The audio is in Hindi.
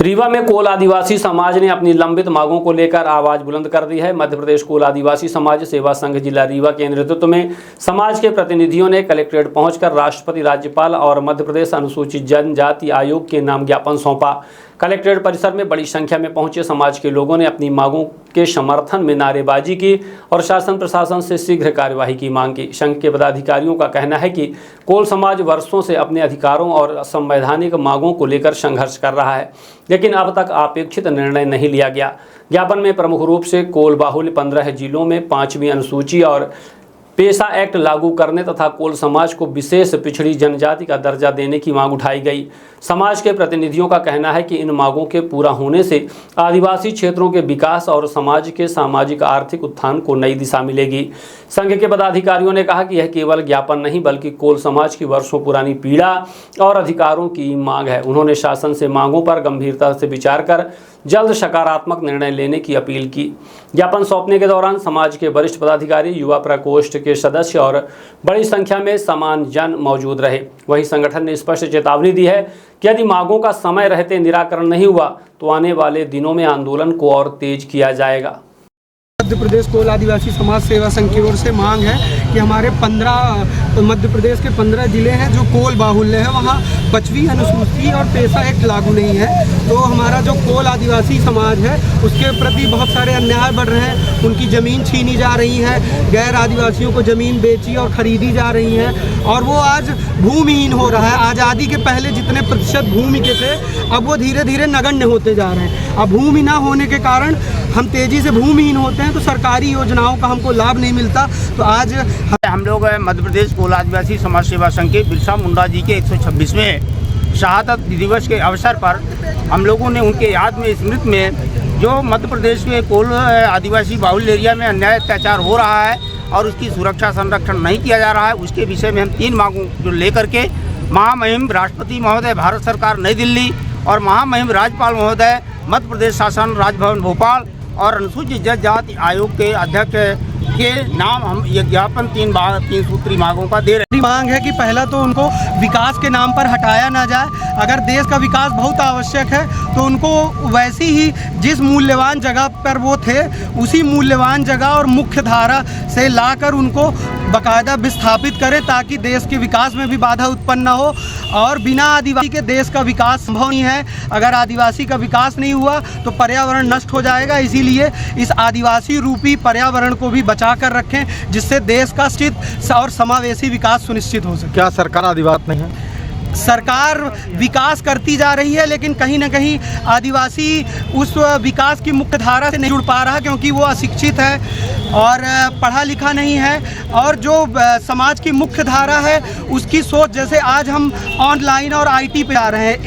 रीवा में कोल आदिवासी समाज ने अपनी लंबित मांगों को लेकर आवाज बुलंद कर दी है। मध्य प्रदेश कोल आदिवासी समाज सेवा संघ जिला रीवा के नेतृत्व में समाज के प्रतिनिधियों ने कलेक्ट्रेट पहुंचकर राष्ट्रपति, राज्यपाल और मध्य प्रदेश अनुसूचित जनजाति आयोग के नाम ज्ञापन सौंपा। कलेक्ट्रेट परिसर में बड़ी संख्या में पहुंचे समाज के लोगों ने अपनी मांगों के समर्थन में नारेबाजी की और शासन प्रशासन से शीघ्र कार्यवाही की मांग की। संघ के पदाधिकारियों का कहना है कि कोल समाज वर्षों से अपने अधिकारों और संवैधानिक मांगों को लेकर संघर्ष कर रहा है, लेकिन अब तक अपेक्षित निर्णय नहीं लिया गया। ज्ञापन में प्रमुख रूप से कोल बाहुल्य 15 जिलों में 5वीं अनुसूची और पेशा एक्ट लागू करने तथा कोल समाज को विशेष पिछड़ी जनजाति का दर्जा देने की मांग उठाई गई। समाज के प्रतिनिधियों का कहना है कि इन मांगों के पूरा होने से आदिवासी क्षेत्रों के विकास और समाज के सामाजिक आर्थिक उत्थान को नई दिशा मिलेगी। संघ के पदाधिकारियों ने कहा कि यह केवल ज्ञापन नहीं बल्कि कोल समाज की वर्षों पुरानी पीड़ा और अधिकारों की मांग है। उन्होंने शासन से मांगों पर गंभीरता से विचार कर जल्द सकारात्मक निर्णय लेने की अपील की। ज्ञापन सौंपने के दौरान समाज के वरिष्ठ पदाधिकारी, युवा प्रकोष्ठ के सदस्य और बड़ी संख्या में सामान्य जन मौजूद रहे। वहीं संगठन ने स्पष्ट चेतावनी दी है कि यदि मांगों का समय रहते निराकरण नहीं हुआ तो आने वाले दिनों में आंदोलन को और तेज किया जाएगा। मध्य प्रदेश कोल आदिवासी समाज सेवा संघ की ओर से मांग है कि हमारे मध्य प्रदेश के 15 जिले हैं जो कोल बाहुल्य है, वहाँ 5वीं अनुसूची और पेशा एक्ट लागू नहीं है। तो हमारा जो कोल आदिवासी समाज है उसके प्रति बहुत सारे अन्याय बढ़ रहे हैं। उनकी ज़मीन छीनी जा रही है, गैर आदिवासियों को ज़मीन बेची और ख़रीदी जा रही है और वो आज भूमिहीन हो रहा है। आज़ादी के पहले जितने प्रतिशत भूमि के थे अब वो धीरे धीरे नगण्य होते जा रहे हैं। अब भूमि ना होने के कारण हम तेज़ी से भूमिहीन होते हैं तो सरकारी योजनाओं का हमको लाभ नहीं मिलता। तो आज हम लोग मध्य प्रदेश कोल आदिवासी समाज सेवा संघ के बिरसा मुंडा जी के 126वें शहादत दिवस के अवसर पर हम लोगों ने उनके याद में, स्मृति में, जो मध्य प्रदेश के कोल आदिवासी बाहुल्य एरिया में अन्याय अत्याचार हो रहा है और उसकी सुरक्षा संरक्षण नहीं किया जा रहा है, उसके विषय में हम 3 मांगों को लेकर के महामहिम राष्ट्रपति महोदय भारत सरकार नई दिल्ली और महामहिम राज्यपाल महोदय मध्य प्रदेश शासन राजभवन भोपाल और अनुसूचित जनजाति आयोग के अध्यक्ष के नाम हम ये ज्ञापन 3 सूत्री मांगों का दे रहे हैं। मांग है कि पहला तो उनको विकास के नाम पर हटाया ना जाए। अगर देश का विकास बहुत आवश्यक है तो उनको वैसी ही जिस मूल्यवान जगह पर वो थे उसी मूल्यवान जगह और मुख्य धारा से लाकर उनको बाकायदा विस्थापित करें ताकि देश के विकास में भी बाधा उत्पन्न न हो। और बिना आदिवासी के देश का विकास संभव नहीं है। अगर आदिवासी का विकास नहीं हुआ तो पर्यावरण नष्ट हो जाएगा। इसीलिए इस आदिवासी रूपी पर्यावरण को भी बचा कर रखें जिससे देश का स्थित और समावेशी विकास सुनिश्चित हो सके। क्या सरकार आदिवासी नहीं है? सरकार विकास करती जा रही है लेकिन कहीं ना कहीं आदिवासी उस विकास की मुख्य धारा से नहीं जुड़ पा रहा क्योंकि वो अशिक्षित है और पढ़ा लिखा नहीं है। और जो समाज की मुख्य धारा है उसकी सोच, जैसे आज हम ऑनलाइन और IT पे आ रहे हैं,